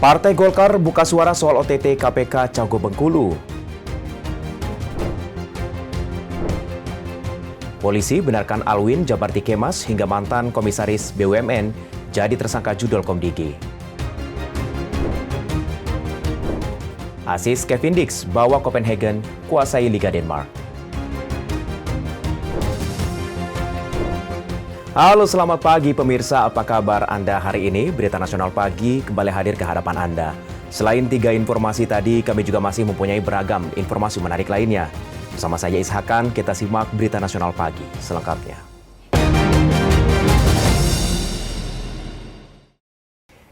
Partai Golkar buka suara soal OTT KPK Cagup Bengkulu. Polisi benarkan Alwin Jabarti Kemas hingga mantan komisaris BUMN jadi tersangka judol Komdigi. Asis Kevin Dix bawa Copenhagen kuasai Liga Denmark. Halo, selamat pagi pemirsa, apa kabar Anda hari ini? Berita Nasional Pagi kembali hadir ke hadapan Anda. Selain 3 informasi tadi, kami juga masih mempunyai beragam informasi menarik lainnya. Bersama saya Ishakan, kita simak Berita Nasional Pagi selengkapnya.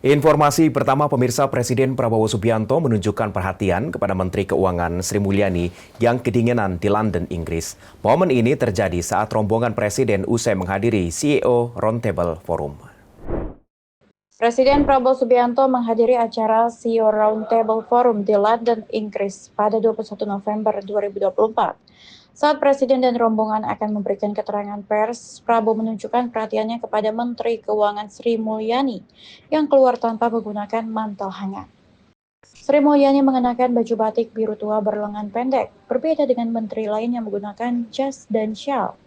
Informasi pertama pemirsa, Presiden Prabowo Subianto menunjukkan perhatian kepada Menteri Keuangan Sri Mulyani yang kedinginan di London, Inggris. Momen ini terjadi saat rombongan Presiden usai menghadiri CEO Roundtable Forum. Presiden Prabowo Subianto menghadiri acara CEO Roundtable Forum di London, Inggris pada 21 November 2024. Saat Presiden dan rombongan akan memberikan keterangan pers, Prabowo menunjukkan perhatiannya kepada Menteri Keuangan Sri Mulyani yang keluar tanpa menggunakan mantel hangat. Sri Mulyani mengenakan baju batik biru tua berlengan pendek, berbeda dengan menteri lain yang menggunakan jas dan syal.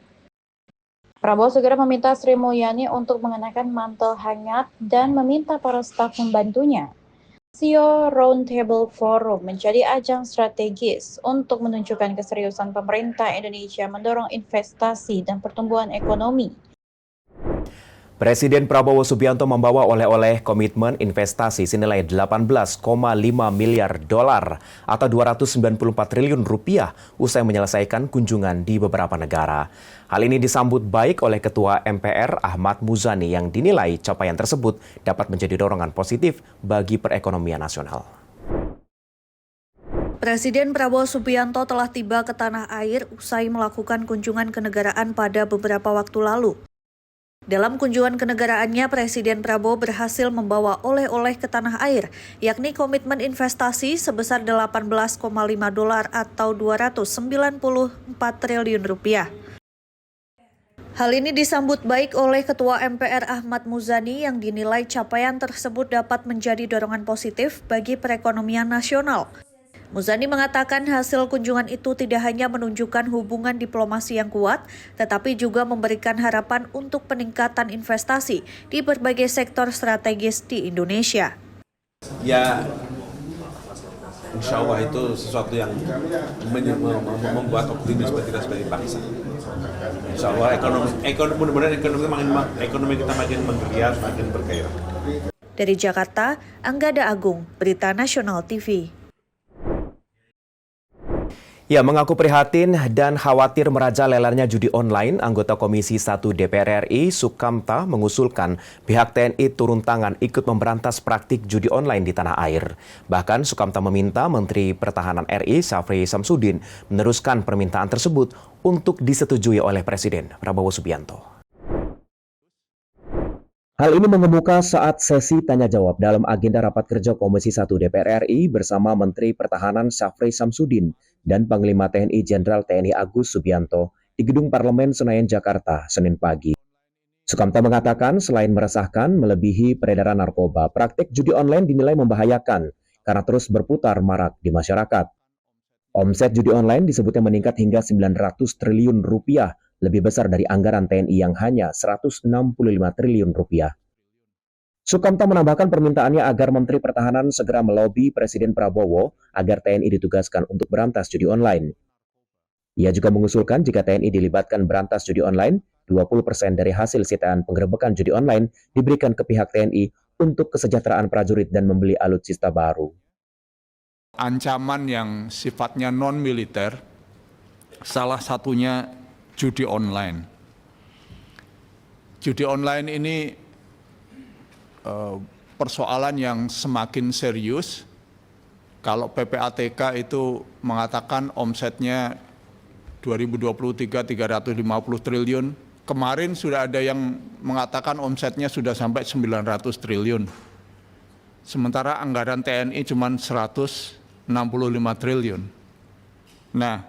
Prabowo segera meminta Sri Mulyani untuk mengenakan mantel hangat dan meminta para staf membantunya. CEO Roundtable Forum menjadi ajang strategis untuk menunjukkan keseriusan pemerintah Indonesia mendorong investasi dan pertumbuhan ekonomi. Presiden Prabowo Subianto membawa oleh-oleh komitmen investasi senilai 18,5 miliar dolar atau 294 triliun rupiah usai menyelesaikan kunjungan di beberapa negara. Hal ini disambut baik oleh Ketua MPR Ahmad Muzani yang dinilai capaian tersebut dapat menjadi dorongan positif bagi perekonomian nasional. Presiden Prabowo Subianto telah tiba ke tanah air usai melakukan kunjungan kenegaraan pada beberapa waktu lalu. Dalam kunjungan kenegaraannya, Presiden Prabowo berhasil membawa oleh-oleh ke tanah air, yakni komitmen investasi sebesar 18,5 dolar atau 294 triliun rupiah. Hal ini disambut baik oleh Ketua MPR Ahmad Muzani yang dinilai capaian tersebut dapat menjadi dorongan positif bagi perekonomian nasional. Muzani mengatakan hasil kunjungan itu tidak hanya menunjukkan hubungan diplomasi yang kuat, tetapi juga memberikan harapan untuk peningkatan investasi di berbagai sektor strategis di Indonesia. Ya, insya Allah itu sesuatu yang membuat optimisme kita sebagai bangsa. Insya Allah mudah-mudahan ekonomi kita makin menggeliat, makin bergairah. Dari Jakarta, Anggada Agung, Berita Nasional TV. Ya, mengaku prihatin dan khawatir merajalelanya judi online, anggota Komisi 1 DPR RI Sukamta mengusulkan pihak TNI turun tangan ikut memberantas praktik judi online di tanah air. Bahkan Sukamta meminta Menteri Pertahanan RI Syafri Samsudin meneruskan permintaan tersebut untuk disetujui oleh Presiden Prabowo Subianto. Hal ini mengemuka saat sesi tanya-jawab dalam agenda rapat kerja Komisi 1 DPR RI bersama Menteri Pertahanan Syafri Samsudin dan Panglima TNI Jenderal TNI Agus Subianto di Gedung Parlemen Senayan, Jakarta, Senin pagi. Sukamta mengatakan selain meresahkan melebihi peredaran narkoba, praktik judi online dinilai membahayakan karena terus berputar marak di masyarakat. Omset judi online disebutnya meningkat hingga 900 triliun rupiah, lebih besar dari anggaran TNI yang hanya 165 triliun rupiah. Sukamta menambahkan permintaannya agar Menteri Pertahanan segera melobi Presiden Prabowo agar TNI ditugaskan untuk berantas judi online. Ia juga mengusulkan jika TNI dilibatkan berantas judi online, 20% dari hasil sitaan penggerebekan judi online diberikan ke pihak TNI untuk kesejahteraan prajurit dan membeli alutsista baru. Ancaman yang sifatnya non-militer, salah satunya judi online. Judi online ini persoalan yang semakin serius. Kalau PPATK itu mengatakan omsetnya 2023 350 triliun. Kemarin sudah ada yang mengatakan omsetnya sudah sampai 900 triliun. Sementara anggaran TNI cuma 165 triliun. Nah,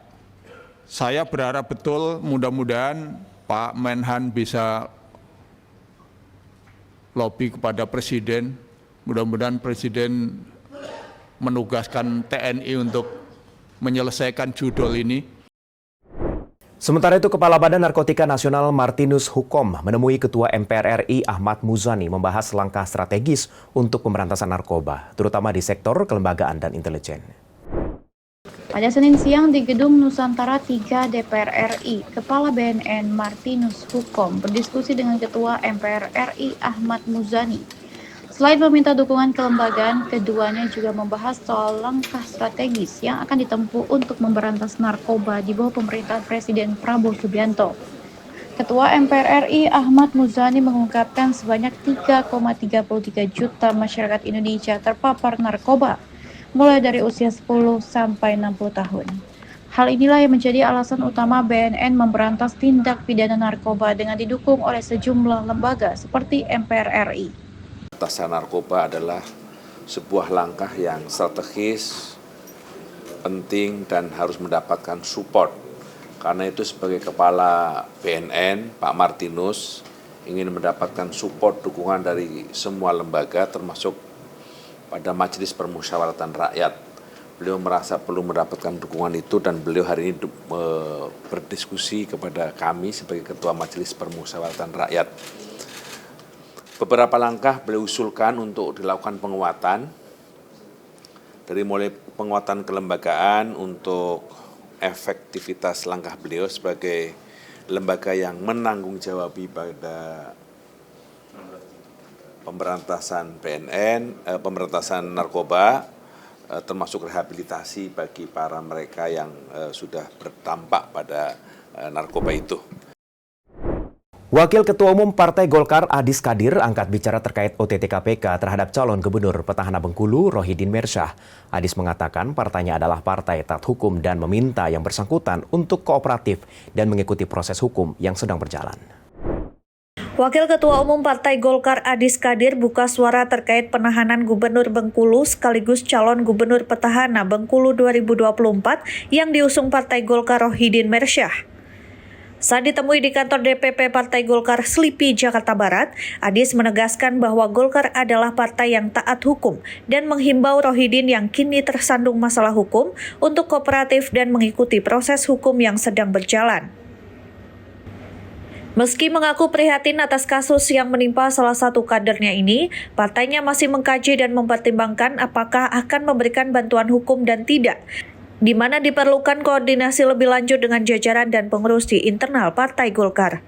saya berharap betul mudah-mudahan Pak Menhan bisa lobby kepada Presiden Mudah-mudahan Presiden menugaskan TNI untuk menyelesaikan judul ini. Sementara itu, Kepala Badan Narkotika Nasional Martinus Hukom menemui Ketua MPR RI Ahmad Muzani membahas langkah strategis untuk pemberantasan narkoba, terutama di sektor kelembagaan dan intelijen. Pada Senin siang di Gedung Nusantara 3 DPR RI, Kepala BNN Martinus Hukom berdiskusi dengan Ketua MPR RI Ahmad Muzani. Selain meminta dukungan kelembagaan, keduanya juga membahas soal langkah strategis yang akan ditempuh untuk memberantas narkoba di bawah pemerintahan Presiden Prabowo Subianto. Ketua MPR RI Ahmad Muzani mengungkapkan sebanyak 3,33 juta masyarakat Indonesia terpapar narkoba, mulai dari usia 10 sampai 60 tahun. Hal inilah yang menjadi alasan utama BNN memberantas tindak pidana narkoba dengan didukung oleh sejumlah lembaga seperti MPR RI. Pemberantasan narkoba adalah sebuah langkah yang strategis, penting, dan harus mendapatkan support. Karena itu sebagai Kepala BNN, Pak Martinus ingin mendapatkan support dukungan dari semua lembaga, termasuk pada Majelis Permusyawaratan Rakyat. Beliau merasa perlu mendapatkan dukungan itu dan beliau hari ini berdiskusi kepada kami sebagai Ketua Majelis Permusyawaratan Rakyat. Beberapa langkah beliau usulkan untuk dilakukan penguatan, dari mulai penguatan kelembagaan untuk efektivitas langkah beliau sebagai lembaga yang menanggung-jawabi pada pemberantasan pemberantasan narkoba, termasuk rehabilitasi bagi para mereka yang sudah berdampak pada narkoba itu. Wakil Ketua Umum Partai Golkar Adis Kadir angkat bicara terkait OTT KPK terhadap calon gubernur petahana Bengkulu Rohidin Mersyah. Adis mengatakan partainya adalah partai taat hukum dan meminta yang bersangkutan untuk kooperatif dan mengikuti proses hukum yang sedang berjalan. Wakil Ketua Umum Partai Golkar Adis Kadir buka suara terkait penahanan Gubernur Bengkulu sekaligus calon gubernur petahana Bengkulu 2024 yang diusung Partai Golkar Rohidin Mersyah. Saat ditemui di kantor DPP Partai Golkar Slipi, Jakarta Barat, Adis menegaskan bahwa Golkar adalah partai yang taat hukum dan menghimbau Rohidin yang kini tersandung masalah hukum untuk kooperatif dan mengikuti proses hukum yang sedang berjalan. Meski mengaku prihatin atas kasus yang menimpa salah satu kadernya ini, partainya masih mengkaji dan mempertimbangkan apakah akan memberikan bantuan hukum dan tidak, di mana diperlukan koordinasi lebih lanjut dengan jajaran dan pengurus di internal Partai Golkar.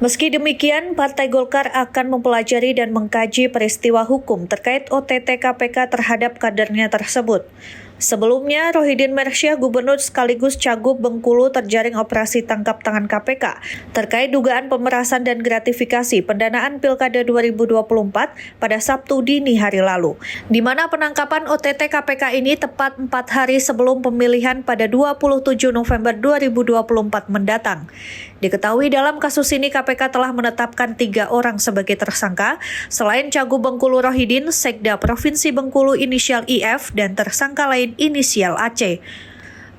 Meski demikian, Partai Golkar akan mempelajari dan mengkaji peristiwa hukum terkait OTT KPK terhadap kadernya tersebut. Sebelumnya, Rohidin Mersyah, gubernur sekaligus cagup Bengkulu, terjaring operasi tangkap tangan KPK terkait dugaan pemerasan dan gratifikasi pendanaan Pilkada 2024 pada Sabtu dini hari lalu, di mana penangkapan OTT KPK ini tepat 4 hari sebelum pemilihan pada 27 November 2024 mendatang. Diketahui dalam kasus ini KPK telah menetapkan 3 orang sebagai tersangka, selain cagup Bengkulu Rohidin, Sekda Provinsi Bengkulu inisial IF, dan tersangka lain inisial AC.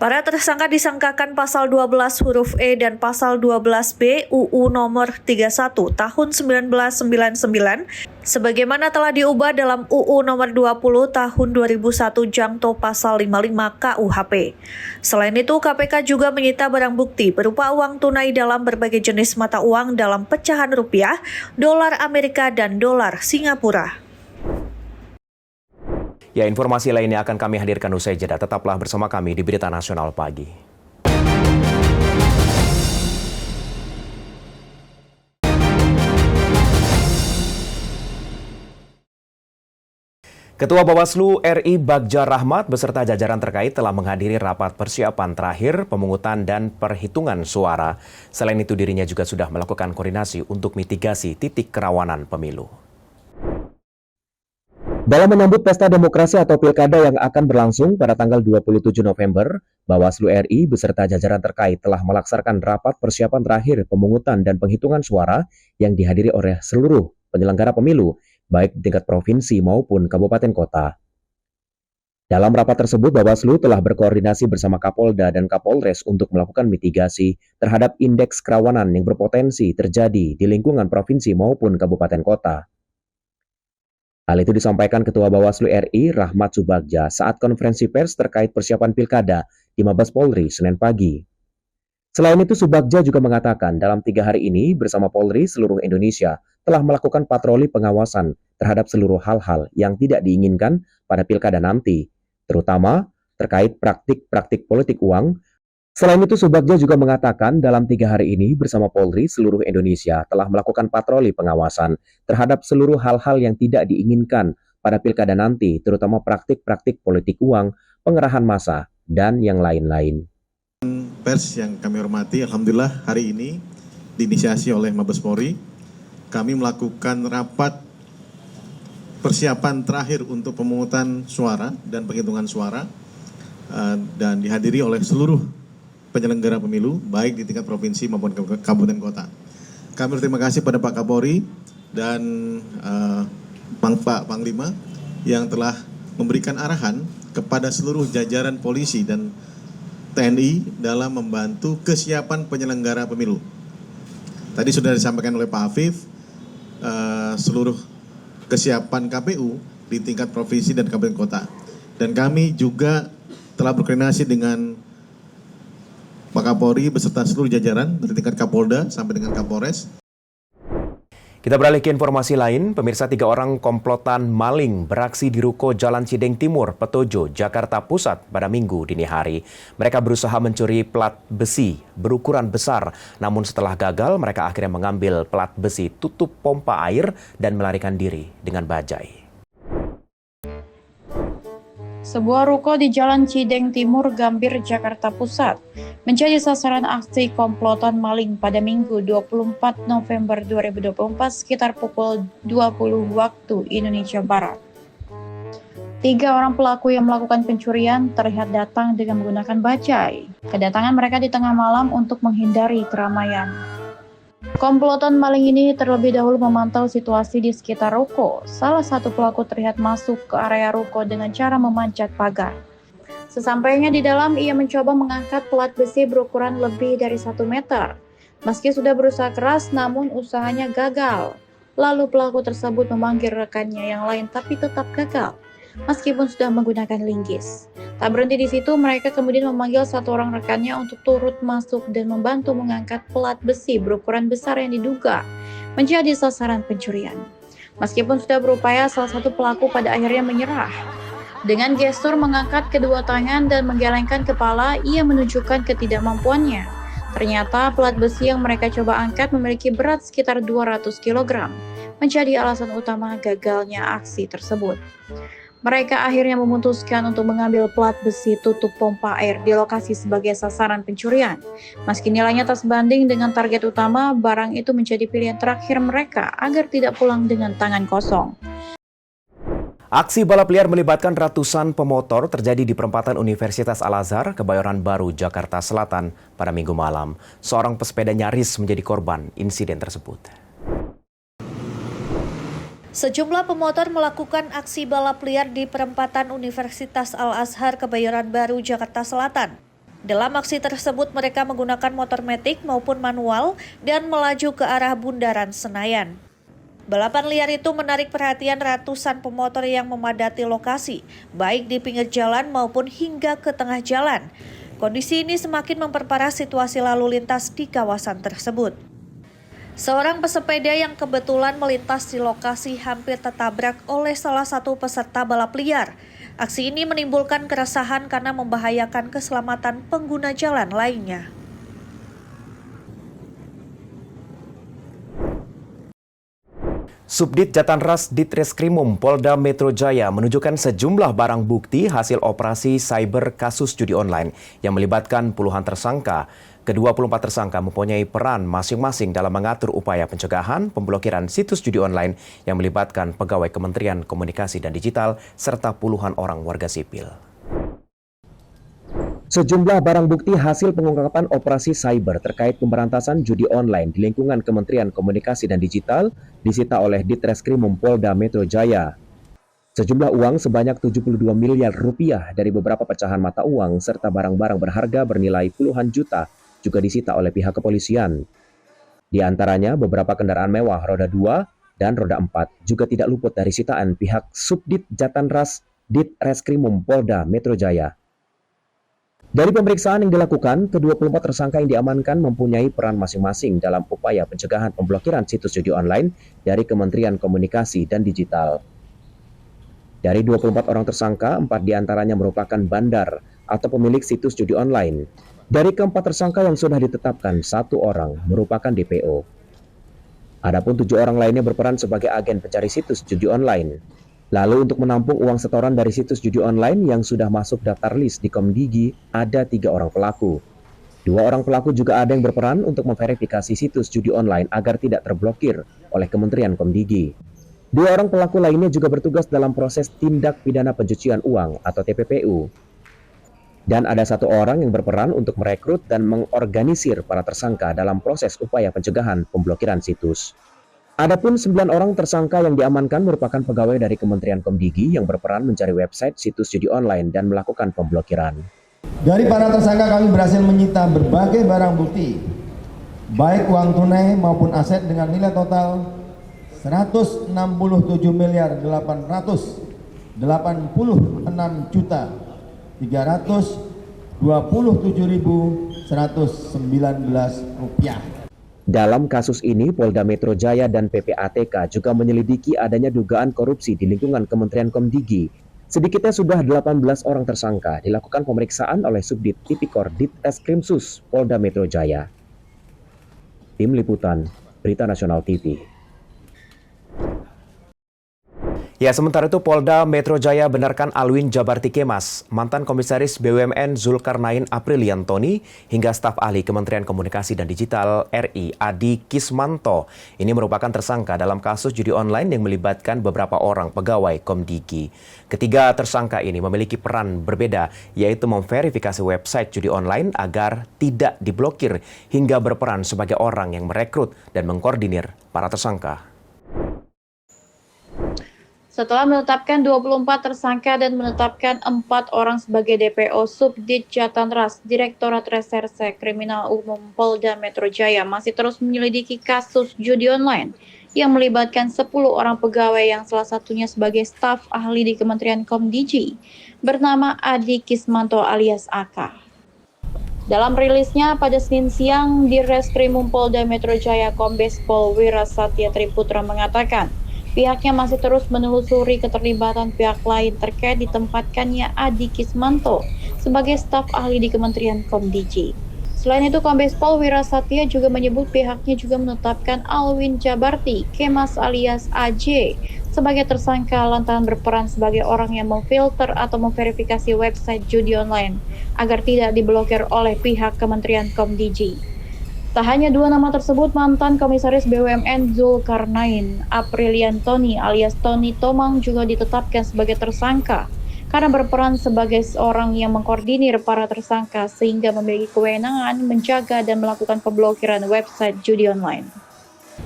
Para tersangka disangkakan pasal 12 huruf E dan pasal 12B UU nomor 31 tahun 1999 sebagaimana telah diubah dalam UU nomor 20 tahun 2001 jangto pasal 55 KUHP. Selain itu, KPK juga menyita barang bukti berupa uang tunai dalam berbagai jenis mata uang dalam pecahan rupiah, dolar Amerika, dan dolar Singapura. Ya, informasi lainnya akan kami hadirkan usai jeda. Tetaplah bersama kami di Berita Nasional Pagi. Ketua Bawaslu RI Bagja Rahmat beserta jajaran terkait telah menghadiri rapat persiapan terakhir pemungutan dan perhitungan suara. Selain itu, dirinya juga sudah melakukan koordinasi untuk mitigasi titik kerawanan pemilu. Dalam menyambut pesta demokrasi atau pilkada yang akan berlangsung pada tanggal 27 November, Bawaslu RI beserta jajaran terkait telah melaksanakan rapat persiapan terakhir pemungutan dan penghitungan suara yang dihadiri oleh seluruh penyelenggara pemilu, baik di tingkat provinsi maupun kabupaten kota. Dalam rapat tersebut, Bawaslu telah berkoordinasi bersama Kapolda dan Kapolres untuk melakukan mitigasi terhadap indeks kerawanan yang berpotensi terjadi di lingkungan provinsi maupun kabupaten kota. Hal itu disampaikan Ketua Bawaslu RI Rahmat Subagja saat konferensi pers terkait persiapan pilkada di Mabes Polri Senin pagi. Selain itu, Subagja juga mengatakan dalam 3 hari ini bersama Polri seluruh Indonesia telah melakukan patroli pengawasan terhadap seluruh hal-hal yang tidak diinginkan pada pilkada nanti, terutama terkait praktik-praktik politik uang. Selain itu, Subagja juga mengatakan dalam 3 hari ini bersama Polri seluruh Indonesia telah melakukan patroli pengawasan terhadap seluruh hal-hal yang tidak diinginkan pada pilkada nanti, terutama praktik-praktik politik uang, pengerahan massa, dan yang lain-lain. Pers yang kami hormati, alhamdulillah hari ini diinisiasi oleh Mabes Polri, kami melakukan rapat persiapan terakhir untuk pemungutan suara dan penghitungan suara dan dihadiri oleh seluruh penyelenggara pemilu, baik di tingkat provinsi maupun kabupaten kota. Kami berterima kasih pada Pak Kapolri dan Pak Panglima yang telah memberikan arahan kepada seluruh jajaran polisi dan TNI dalam membantu kesiapan penyelenggara pemilu. Tadi sudah disampaikan oleh Pak Afif, seluruh kesiapan KPU di tingkat provinsi dan kabupaten kota. Dan kami juga telah berkoordinasi dengan Pak Kapolri beserta seluruh jajaran dari tingkat Kapolda sampai dengan Kapolres. Kita beralih ke informasi lain, pemirsa 3 orang komplotan maling beraksi di ruko Jalan Cideng Timur, Petojo, Jakarta Pusat pada Minggu dini hari. Mereka berusaha mencuri plat besi berukuran besar, namun setelah gagal mereka akhirnya mengambil plat besi tutup pompa air dan melarikan diri dengan bajai. Sebuah ruko di Jalan Cideng Timur, Gambir, Jakarta Pusat menjadi sasaran aksi komplotan maling pada Minggu 24 November 2024 sekitar pukul 20 waktu Indonesia Barat. 3 orang pelaku yang melakukan pencurian terlihat datang dengan menggunakan bajai. Kedatangan mereka di tengah malam untuk menghindari keramaian. Komplotan maling ini terlebih dahulu memantau situasi di sekitar ruko. Salah satu pelaku terlihat masuk ke area ruko dengan cara memanjat pagar. Sesampainya di dalam, ia mencoba mengangkat plat besi berukuran lebih dari 1 meter. Meski sudah berusaha keras, namun usahanya gagal. Lalu pelaku tersebut memanggil rekannya yang lain tapi tetap gagal, meskipun sudah menggunakan linggis. Tak berhenti di situ, mereka kemudian memanggil 1 orang rekannya untuk turut masuk dan membantu mengangkat plat besi berukuran besar yang diduga menjadi sasaran pencurian. Meskipun sudah berupaya, salah satu pelaku pada akhirnya menyerah. Dengan gestur mengangkat kedua tangan dan menggelengkan kepala, ia menunjukkan ketidakmampuannya. Ternyata plat besi yang mereka coba angkat memiliki berat sekitar 200 kg, menjadi alasan utama gagalnya aksi tersebut. Mereka akhirnya memutuskan untuk mengambil plat besi tutup pompa air di lokasi sebagai sasaran pencurian. Meski nilainya tak sebanding dengan target utama, barang itu menjadi pilihan terakhir mereka agar tidak pulang dengan tangan kosong. Aksi balap liar melibatkan ratusan pemotor terjadi di perempatan Universitas Al-Azhar, Kebayoran Baru, Jakarta Selatan pada Minggu malam. Seorang pesepeda nyaris menjadi korban insiden tersebut. Sejumlah pemotor melakukan aksi balap liar di perempatan Universitas Al-Azhar, Kebayoran Baru, Jakarta Selatan. Dalam aksi tersebut mereka menggunakan motor metik maupun manual dan melaju ke arah Bundaran Senayan. Balapan liar itu menarik perhatian ratusan pemotor yang memadati lokasi, baik di pinggir jalan maupun hingga ke tengah jalan. Kondisi ini semakin memperparah situasi lalu lintas di kawasan tersebut. Seorang pesepeda yang kebetulan melintas di lokasi hampir tertabrak oleh salah satu peserta balap liar. Aksi ini menimbulkan keresahan karena membahayakan keselamatan pengguna jalan lainnya. Subdit Jatanras Ditreskrimum Polda Metro Jaya menunjukkan sejumlah barang bukti hasil operasi cyber kasus judi online yang melibatkan puluhan tersangka. Ke-24 tersangka mempunyai peran masing-masing dalam mengatur upaya pencegahan, pemblokiran situs judi online yang melibatkan pegawai Kementerian Komunikasi dan Digital serta puluhan orang warga sipil. Sejumlah barang bukti hasil pengungkapan operasi cyber terkait pemberantasan judi online di lingkungan Kementerian Komunikasi dan Digital disita oleh Ditreskrimum Polda Metro Jaya. Sejumlah uang sebanyak 72 miliar rupiah dari beberapa pecahan mata uang serta barang-barang berharga bernilai puluhan juta juga disita oleh pihak kepolisian. Di antaranya beberapa kendaraan mewah roda 2, dan roda 4 juga tidak luput dari sitaan pihak Subdit Jatanras Ditreskrimum Polda Metro Jaya. Dari pemeriksaan yang dilakukan, ke-24 tersangka yang diamankan mempunyai peran masing-masing dalam upaya pencegahan pemblokiran situs judi online dari Kementerian Komunikasi dan Digital. Dari 24 orang tersangka, 4 diantaranya merupakan bandar atau pemilik situs judi online. Dari keempat tersangka yang sudah ditetapkan, 1 orang merupakan DPO. Adapun 7 orang lainnya berperan sebagai agen pencari situs judi online. Lalu untuk menampung uang setoran dari situs judi online yang sudah masuk daftar list di Komdigi, ada 3 orang pelaku. 2 orang pelaku juga ada yang berperan untuk memverifikasi situs judi online agar tidak terblokir oleh Kementerian Komdigi. 2 orang pelaku lainnya juga bertugas dalam proses tindak pidana pencucian uang atau TPPU. Dan ada 1 orang yang berperan untuk merekrut dan mengorganisir para tersangka dalam proses upaya pencegahan pemblokiran situs. Adapun 9 orang tersangka yang diamankan merupakan pegawai dari Kementerian Komdigi yang berperan mencari website situs judi online dan melakukan pemblokiran. Dari para tersangka kami berhasil menyita berbagai barang bukti, baik uang tunai maupun aset dengan nilai total 160.387.119 rupiah. Dalam kasus ini, Polda Metro Jaya dan PPATK juga menyelidiki adanya dugaan korupsi di lingkungan Kementerian Komdigi. Sedikitnya sudah 18 orang tersangka dilakukan pemeriksaan oleh Subdit Tipikor Ditreskrimsus Polda Metro Jaya. Tim Liputan, Berita Nasional TV. Ya, sementara itu Polda Metro Jaya benarkan Alwin Jabarti Kemas, mantan Komisaris BUMN Zulkarnain Apriliantoni, hingga staf ahli Kementerian Komunikasi dan Digital RI Adi Kismanto. Ini merupakan tersangka dalam kasus judi online yang melibatkan beberapa orang pegawai Komdigi. Ketiga tersangka ini memiliki peran berbeda, yaitu memverifikasi website judi online agar tidak diblokir, hingga berperan sebagai orang yang merekrut dan mengkoordinir para tersangka. Setelah menetapkan 24 tersangka dan menetapkan 4 orang sebagai DPO, Subdit Jatanras, Direktorat Reserse Kriminal Umum Polda Metro Jaya masih terus menyelidiki kasus judi online yang melibatkan 10 orang pegawai yang salah satunya sebagai staf ahli di Kementerian Komdigi bernama Adi Kismanto alias AK. Dalam rilisnya pada Senin siang, Direskrimum Polda Metro Jaya Kombes Pol Wirasatya Triputra mengatakan, pihaknya masih terus menelusuri keterlibatan pihak lain terkait ditempatkannya Adi Kismanto sebagai staf ahli di Kementerian Komdigi. Selain itu, Kombes Pol Wirasatya juga menyebut pihaknya juga menetapkan Alwin Jabarti Kemas alias AJ sebagai tersangka lantaran berperan sebagai orang yang memfilter atau memverifikasi website judi online agar tidak diblokir oleh pihak Kementerian Komdigi. Tak hanya 2 nama tersebut, mantan Komisaris BUMN Zulkarnain Apriliantoni alias Tony Tomang juga ditetapkan sebagai tersangka karena berperan sebagai seorang yang mengkoordinir para tersangka sehingga memiliki kewenangan menjaga dan melakukan pemblokiran website judi online.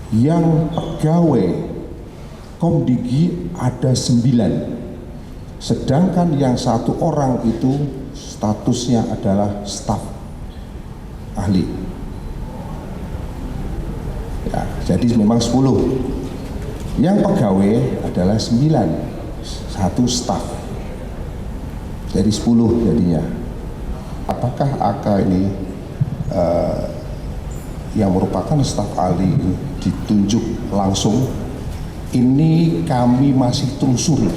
Yang pegawai Komdigi ada 9, sedangkan yang 1 orang itu statusnya adalah staf ahli. Ya, jadi memang 10. Yang pegawai adalah 9, 1 staf. Jadi 10 jadinya. Apakah AK ini yang merupakan staf ahli ini ditunjuk langsung? Ini kami masih telusuri.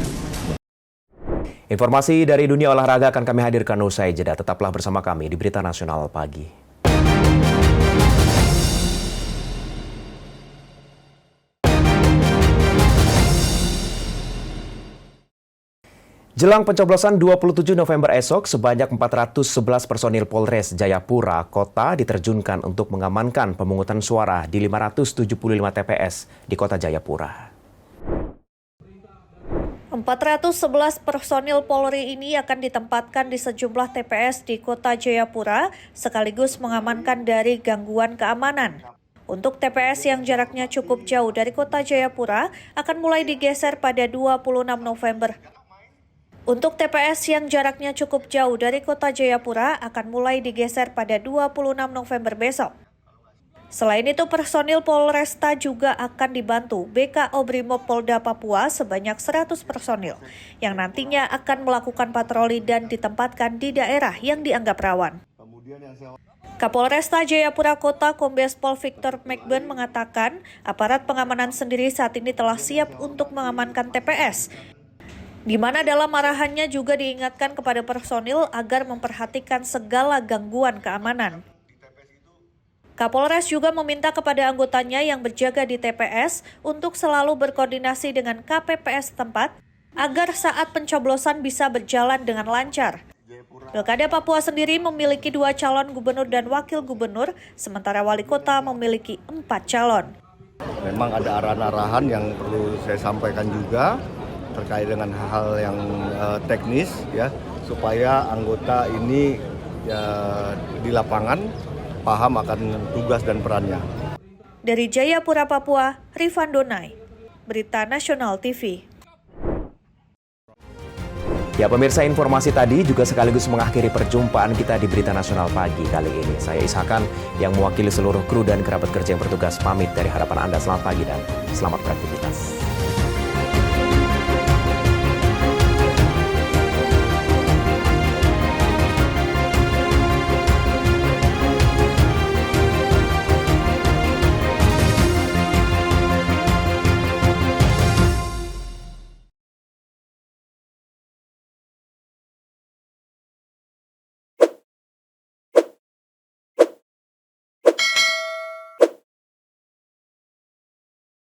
Informasi dari dunia olahraga akan kami hadirkan usai jeda. Tetaplah bersama kami di Berita Nasional Pagi. Jelang pencoblosan 27 November esok, sebanyak 411 personil Polres Jayapura Kota diterjunkan untuk mengamankan pemungutan suara di 575 TPS di Kota Jayapura. 411 personil Polri ini akan ditempatkan di sejumlah TPS di Kota Jayapura, sekaligus mengamankan dari gangguan keamanan. Untuk TPS yang jaraknya cukup jauh dari Kota Jayapura akan mulai digeser pada 26 November. Untuk TPS yang jaraknya cukup jauh dari Kota Jayapura akan mulai digeser pada 26 November besok. Selain itu, personil Polresta juga akan dibantu BKO Brimob Polda Papua sebanyak 100 personil yang nantinya akan melakukan patroli dan ditempatkan di daerah yang dianggap rawan. Kapolresta Jayapura Kota Kombes Pol Victor McBen mengatakan aparat pengamanan sendiri saat ini telah siap untuk mengamankan TPS, di mana dalam arahannya juga diingatkan kepada personil agar memperhatikan segala gangguan keamanan. Kapolres juga meminta kepada anggotanya yang berjaga di TPS untuk selalu berkoordinasi dengan KPPS tempat agar saat pencoblosan bisa berjalan dengan lancar. Pilkada Papua sendiri memiliki 2 calon gubernur dan wakil gubernur, sementara wali kota memiliki 4 calon. Memang ada arahan-arahan yang perlu saya sampaikan juga terkait dengan hal-hal yang teknis, ya, supaya anggota ini di lapangan paham akan tugas dan perannya. Dari Jayapura, Papua, Rifan Donai, Berita Nasional TV. Ya pemirsa, informasi tadi juga sekaligus mengakhiri perjumpaan kita di Berita Nasional pagi kali ini. Saya Ishakan yang mewakili seluruh kru dan kerabat kerja yang bertugas pamit dari hadapan Anda. Selamat pagi dan selamat beraktivitas.